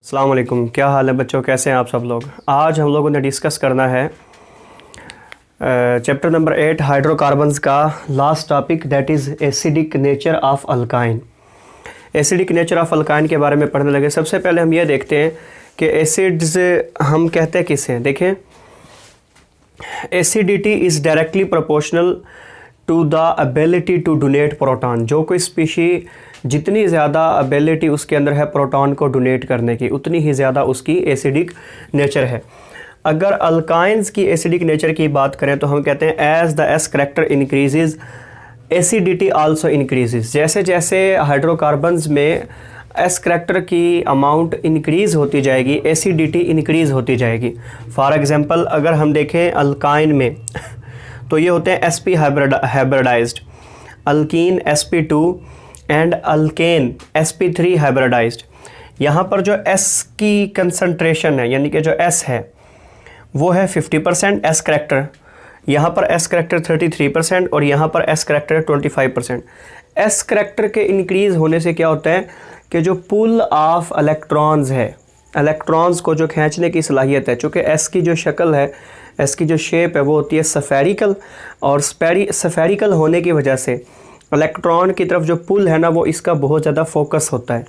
अस्सलाम वालेकुम, क्या हाल है बच्चों, कैसे हैं आप सब लोग। आज हम लोगों ने डिस्कस करना है चैप्टर नंबर 8 हाइड्रोकार्बन्स का last topic, that is acidic nature of alkyne. Acidic nature of alkyne के बारे में पढ़ने लगे। सबसे पहले हम ये देखते हैं कि एसिड्स हम कहते किसे हैं। देखें, acidity is directly proportional to the ability to donate proton. जो कोई स्पीशी जितनी ज़्यादा एबिलिटी उसके अंदर है प्रोटॉन को डोनेट करने की, उतनी ही ज़्यादा उसकी एसिडिक नेचर है। अगर अल्काइंस की एसिडिक नेचर की बात करें तो हम कहते हैं as the s character increases acidity also increases. जैसे जैसे हाइड्रोकार्बन्स में एस करेक्टर की अमाउंट इंक्रीज़ होती जाएगी, एसिडिटी इंक्रीज़ होती जाएगी। फॉर एग्ज़ाम्पल अगर हम देखें अल्काइन में तो ये होते हैं sp hybridized, alkene sp2 and alkane sp3 hybridized. यहाँ पर जो S की कंसंट्रेशन है, यानी कि जो S है वो है 50% S करेक्टर, यहाँ पर S करेक्टर 33% और यहाँ पर S करेक्टर 25%। S करेक्टर के इंक्रीज़ होने से क्या होता है कि जो पुल ऑफ इलेक्ट्रॉन्स है, इलेक्ट्रॉन्स को जो खींचने की सलाहियत है, चूँकि S की जो शक्ल है, S की जो शेप है वो होती है सफेरिकल, और सफेरिकल होने की वजह से इलेक्ट्रॉन की तरफ जो पुल है ना वो इसका बहुत ज़्यादा फोकस होता है,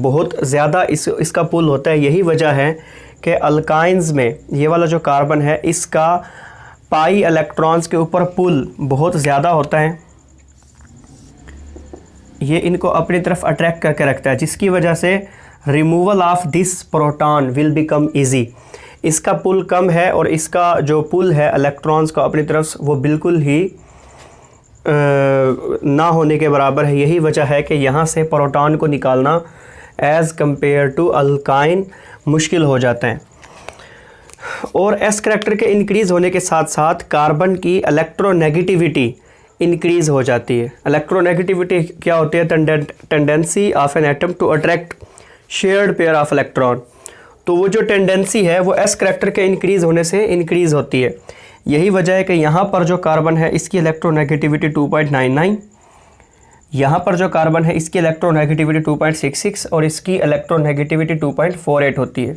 बहुत ज़्यादा इसका पुल होता है। यही वजह है कि अल्काइंस में ये वाला जो कार्बन है इसका पाई इलेक्ट्रॉन्स के ऊपर पुल बहुत ज़्यादा होता है, ये इनको अपनी तरफ अट्रैक्ट करके रखता है, जिसकी वजह से removal of this proton will become easy. इसका पुल कम है और इसका जो पुल है इलेक्ट्रॉन्स को अपनी तरफ वो बिल्कुल ही ना होने के बराबर है। यही वजह है कि यहाँ से प्रोटॉन को निकालना एज़ कंपेयर टू अल्काइन मुश्किल हो जाता है। और एस करेक्टर के इंक्रीज़ होने के साथ साथ कार्बन की इलेक्ट्रोनेगेटिविटी इंक्रीज़ हो जाती है। इलेक्ट्रोनेगेटिविटी क्या होती है? Tendency of an atom to attract shared pair of electron. तो वो जो टेंडेंसी है वो एस करेक्टर के इंक्रीज़ होने से इंक्रीज़ होती है। यही वजह है कि यहाँ पर जो कार्बन है इसकी इलेक्ट्रोनेगेटिविटी 2.99, यहाँ पर जो कार्बन है इसकी इलेक्ट्रोनेगेटिविटी 2.66 और इसकी इलेक्ट्रोनेगेटिविटी 2.48 होती है।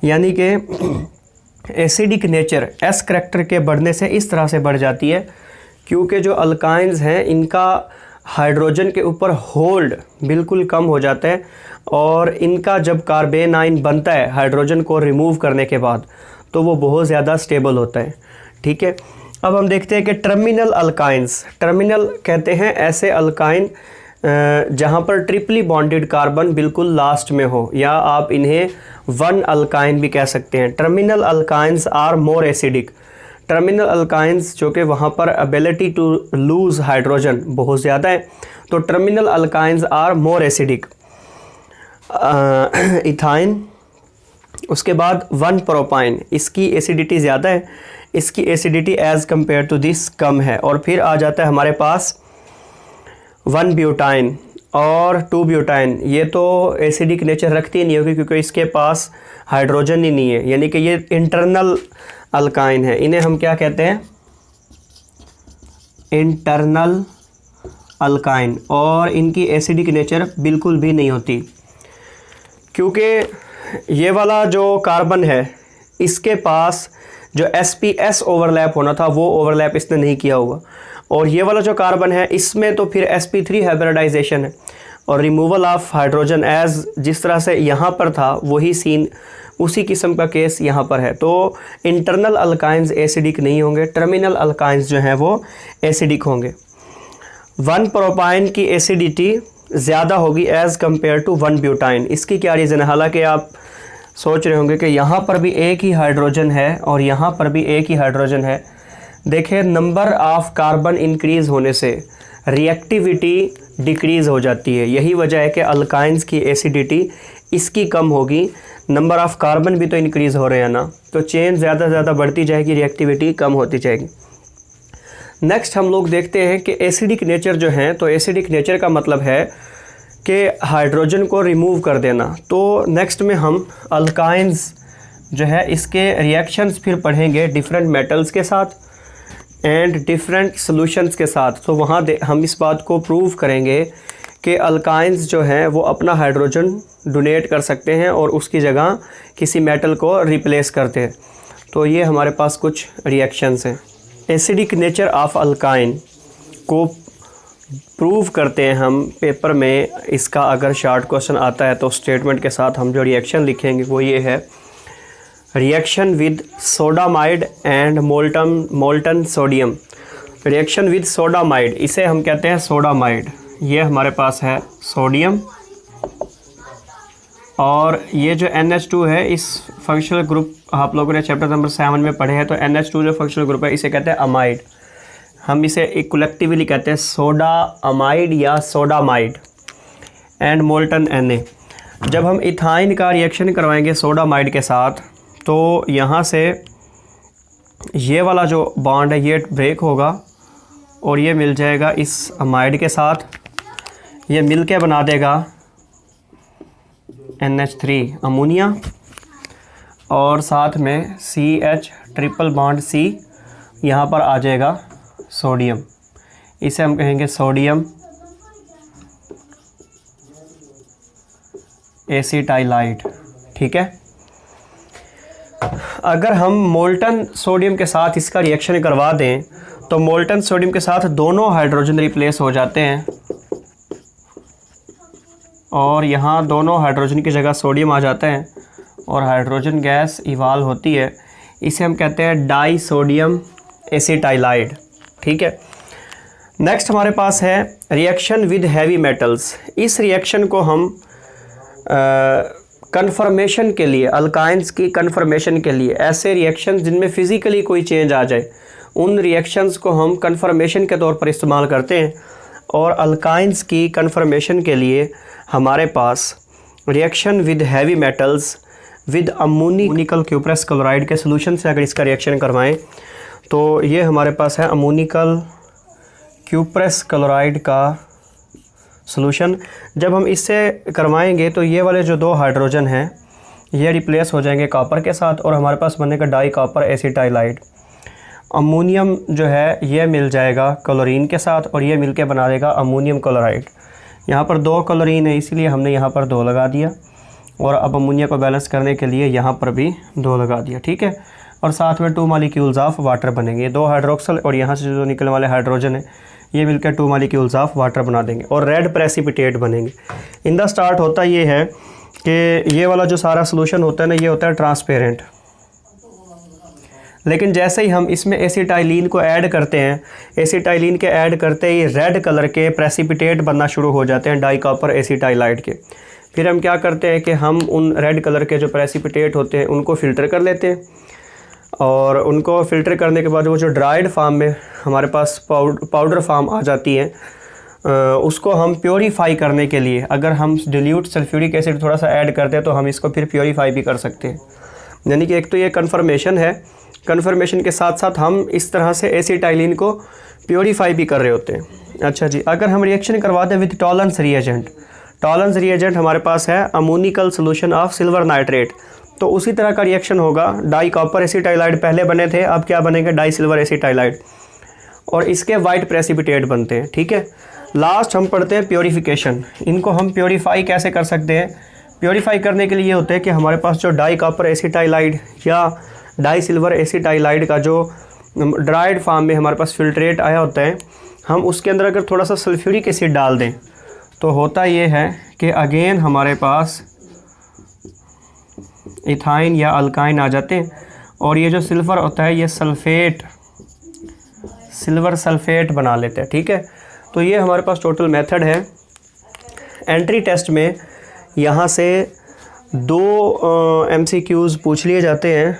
यानी कि एसिडिक नेचर एस करेक्टर के बढ़ने से इस तरह से बढ़ जाती है क्योंकि जो अल्काइंस हैं इनका हाइड्रोजन के ऊपर होल्ड बिल्कुल कम हो जाता है और इनका जब कार्बन आयन बनता है हाइड्रोजन को रिमूव करने के बाद तो वो बहुत ज़्यादा स्टेबल होता है। ठीक है, अब हम देखते हैं कि टर्मिनल अल्काइंस। टर्मिनल कहते हैं ऐसे अल्काइन जहाँ पर ट्रिपली बॉन्डेड कार्बन बिल्कुल लास्ट में हो, या आप इन्हें वन अल्काइन भी कह सकते हैं। Terminal alkynes are more acidic. Terminal alkynes जो कि वहाँ पर एबिलिटी टू लूज़ हाइड्रोजन बहुत ज़्यादा है, तो terminal alkynes are more acidic. Ethyne, उसके बाद 1 प्रोपाइन, इसकी एसिडिटी ज़्यादा है, इसकी acidity as compare to this कम है। और फिर आ जाता है हमारे पास 1 ब्यूटाइन और 2 ब्यूटाइन। ये तो एसिडिक नेचर रखती ही नहीं होगी क्योंकि इसके पास हाइड्रोजन ही नहीं है, यानी कि ये इंटरनल अल्काइन है। इन्हें हम क्या कहते हैं? Internal alkyne. और इनकी एसिडिक नेचर बिल्कुल भी नहीं होती क्योंकि ये वाला जो कार्बन है इसके पास जो sp-s ओवरलैप होना था वो ओवरलैप इसने नहीं किया हुआ, और ये वाला जो कार्बन है इसमें तो फिर sp3 हाइब्रिडाइजेशन है और रिमूवल ऑफ हाइड्रोजन एज जिस तरह से यहाँ पर था वही सीन, उसी किस्म का केस यहाँ पर है। तो इंटरनल अल्काइंस एसिडिक नहीं होंगे, टर्मिनल अल्काइंस जो हैं वो एसिडिक होंगे। 1 प्रोपाइन की एसिडिटी ज़्यादा होगी एज़ कंपेयर टू 1 ब्यूटाइन। इसकी क्या रीज़न है? हालांकि आप सोच रहे होंगे कि यहाँ पर भी एक ही हाइड्रोजन है और यहाँ पर भी एक ही हाइड्रोजन है। देखिए, नंबर ऑफ़ कार्बन इंक्रीज़ होने से रिएक्टिविटी डिक्रीज़ हो जाती है। यही वजह है कि अल्काइंस की एसिडिटी इसकी कम होगी, नंबर ऑफ़ कार्बन भी तो इंक्रीज़ हो रहे हैं ना, तो चेन ज़्यादा से ज़्यादा बढ़ती जाएगी, रिएक्टिविटी कम होती जाएगी। नेक्स्ट हम लोग देखते हैं कि एसिडिक नेचर जो है, तो एसिडिक नेचर का मतलब है कि हाइड्रोजन को रिमूव कर देना। तो नेक्स्ट में हम अल्काइंस जो है इसके रिएक्शंस फिर पढ़ेंगे डिफरेंट मेटल्स के साथ एंड डिफरेंट सॉल्यूशंस के साथ। तो वहाँ हम इस बात को प्रूव करेंगे कि अल्काइंस जो हैं वो अपना हाइड्रोजन डोनेट कर सकते हैं और उसकी जगह किसी मेटल को रिप्लेस करते हैं। तो ये हमारे पास कुछ रिएक्शंस हैं। एसिडिक नेचर ऑफ अल्काइन को प्रूव करते हैं हम पेपर में। इसका अगर शॉर्ट क्वेश्चन आता है तो स्टेटमेंट के साथ हम जो रिएक्शन लिखेंगे वो ये है, reaction with sodamide and molten sodium. Reaction with sodamide, इसे हम कहते हैं सोडामाइड। ये हमारे पास है सोडियम और ये जो NH2 है, इस फंक्शनल ग्रुप आप लोगों ने चैप्टर नंबर 7 में पढ़े हैं। तो NH2 जो फंक्शनल ग्रुप है इसे कहते हैं अमाइड। हम इसे एक कलेक्टिवली कहते हैं सोडा अमाइड या सोडामाइड। एंड मोल्टन Na, जब हम इथाइन का रिएक्शन करवाएंगे सोडामाइड के साथ तो यहाँ से ये वाला जो बॉन्ड है ये ब्रेक होगा और ये मिल जाएगा इस अमाइड के साथ। ये मिल के बना देगा NH3 अमोनिया और साथ में CH ट्रिपल बॉन्ड C यहाँ पर आ जाएगा सोडियम। इसे हम कहेंगे सोडियम एसिटाइलाइड। ठीक है। अगर हम मोल्टन सोडियम के साथ इसका रिएक्शन करवा दें तो मोल्टन सोडियम के साथ दोनों हाइड्रोजन रिप्लेस हो जाते हैं और यहाँ दोनों हाइड्रोजन की जगह सोडियम आ जाता है और हाइड्रोजन गैस इवाल्व होती है। इसे हम कहते हैं डाई सोडियम एसिटाइलाइड। ठीक है। नेक्स्ट हमारे पास है रिएक्शन विद हैवी मेटल्स। इस रिएक्शन को हम कन्फर्मेशन के लिए, अल्काइंस की कन्फर्मेशन के लिए, ऐसे रिएक्शन जिनमें फ़िज़िकली कोई चेंज आ जाए उन रिएक्शंस को हम कन्फर्मेशन के तौर पर इस्तेमाल करते हैं। और अल्काइंस की कन्फर्मेशन के लिए हमारे पास reaction with heavy metals with ammoniacal cuprous chloride के सोल्यूशन से अगर इसका रिएक्शन करवाएं तो ये हमारे पास है अमोनिकल क्यूप्रस क्लोराइड का सोल्यूशन। जब हम इससे करवाएंगे तो ये वाले जो दो हाइड्रोजन हैं ये रिप्लेस हो जाएंगे कॉपर के साथ और हमारे पास बनेगा डाई कॉपर एसिटाइलाइड। अमोनियम जो है ये मिल जाएगा क्लोरीन के साथ और ये मिलके बना देगा अमोनियम क्लोराइड। यहाँ पर 2 क्लोरीन है इसलिए हमने यहाँ पर 2 लगा दिया और अब अमोनिया को बैलेंस करने के लिए यहाँ पर भी 2 लगा दिया। ठीक है। और साथ में 2 मॉलिक्यूल्स ऑफ वाटर बनेंगे। 2 हाइड्रोक्सल और यहाँ से जो निकलने वाले हाइड्रोजन है ये मिलकर 2 मॉलिक्यूल्स ऑफ वाटर बना देंगे और रेड प्रेसिपिटेट बनेंगे। इन द स्टार्ट होता ये है कि ये वाला जो सारा सोल्यूशन होता है ना ये होता है ट्रांसपेरेंट, लेकिन जैसे ही हम इसमें एसिटाइलिन को ऐड करते हैं, एसिटाइलिन के ऐड करते ही रेड कलर के प्रेसिपिटेट बनना शुरू हो जाते हैं डाई कॉपर एसिटाइलाइड के। फिर हम क्या करते हैं कि हम उन रेड कलर के जो प्रेसिपिटेट होते हैं उनको फ़िल्टर कर लेते हैं और उनको फ़िल्टर करने के बाद वो जो ड्राइड फार्म में हमारे पास पाउडर फार्म आ जाती है, उसको हम प्योरीफाई करने के लिए अगर हम डिल्यूट सल्फ्यूरिक एसिड थोड़ा सा ऐड करते हैं तो हम इसको फिर प्योरीफाई भी कर सकते हैं। यानी कि एक तो ये कन्फर्मेशन है, कन्फर्मेशन के साथ साथ हम इस तरह से एसिटाइलिन को प्योरीफाई भी कर रहे होते हैं। अच्छा जी, अगर हम रिएक्शन करवाते हैं with tolerance reagent, tolerance reagent हमारे पास है ammoniacal solution of silver nitrate, तो उसी तरह का रिएक्शन होगा। डाई कॉपर एसिटाइलाइड पहले बने थे, अब क्या बनेंगे डाई सिल्वर एसिटाइलाइड और इसके वाइट प्रेसिपिटेट बनते हैं। ठीक है। लास्ट हम पढ़ते हैं प्योरीफिकेशन। इनको हम प्योरीफाई कैसे कर सकते हैं? प्योरीफाई करने के लिए होता है कि हमारे पास जो डाई कॉपर एसिटाइलाइड या डाई सिल्वर एसिटाइलाइड का जो ड्राइड फॉर्म में हमारे पास फिल्ट्रेट आया होता है, हम उसके अंदर अगर थोड़ा सा सल्फ्यूरिक एसिड डाल दें तो होता ये है कि अगेन हमारे पास इथाइन या अल्काइन आ जाते हैं और ये जो सिल्वर होता है ये सल्फेट, सिल्वर सल्फेट बना लेते हैं। ठीक है। तो ये हमारे पास टोटल मेथड है। एंट्री टेस्ट में यहाँ से 2 MCQs पूछ लिए जाते हैं।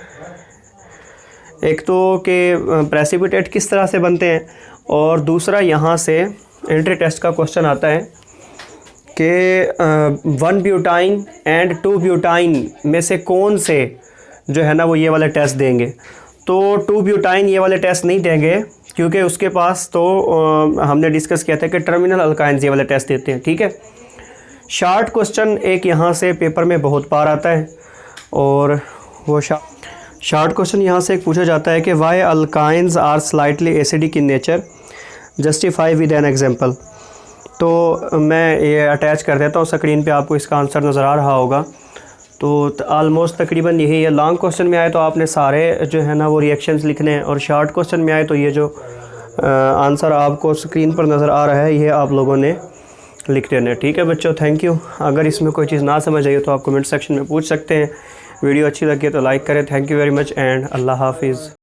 एक तो कि प्रेसिपिटेट किस तरह से बनते हैं और दूसरा यहाँ से एंट्री टेस्ट का क्वेश्चन आता है कि 1 ब्यूटाइन एंड 2 ब्यूटाइन में से कौन से जो है ना वो ये वाले टेस्ट देंगे। तो 2 ब्यूटाइन ये वाले टेस्ट नहीं देंगे क्योंकि उसके पास तो हमने डिस्कस किया था कि टर्मिनल अल्काइंस ये वाले टेस्ट देते हैं। ठीक है। शॉर्ट क्वेश्चन एक यहाँ से पेपर में बहुत बार आता है और वो शॉर्ट क्वेश्चन यहाँ से एक पूछा जाता है कि why alkynes are slightly acidic in nature, justify with an example. तो मैं ये अटैच कर देता हूँ स्क्रीन पे, आपको इसका आंसर नज़र आ रहा होगा। तो आलमोस्ट तकरीबन यही है। लॉन्ग क्वेश्चन में आए तो आपने सारे जो है ना वो रिएक्शंस लिखने हैं, और शॉर्ट क्वेश्चन में आए तो ये जो आंसर आपको स्क्रीन पर नज़र आ रहा है ये आप लोगों ने लिख देना है। ठीक है बच्चों, थैंक यू। अगर इसमें कोई चीज़ ना समझ आई तो आप कमेंट सेक्शन में पूछ सकते हैं। वीडियो अच्छी लगी तो लाइक करें। Thank you very much and अल्लाह हाफिज़।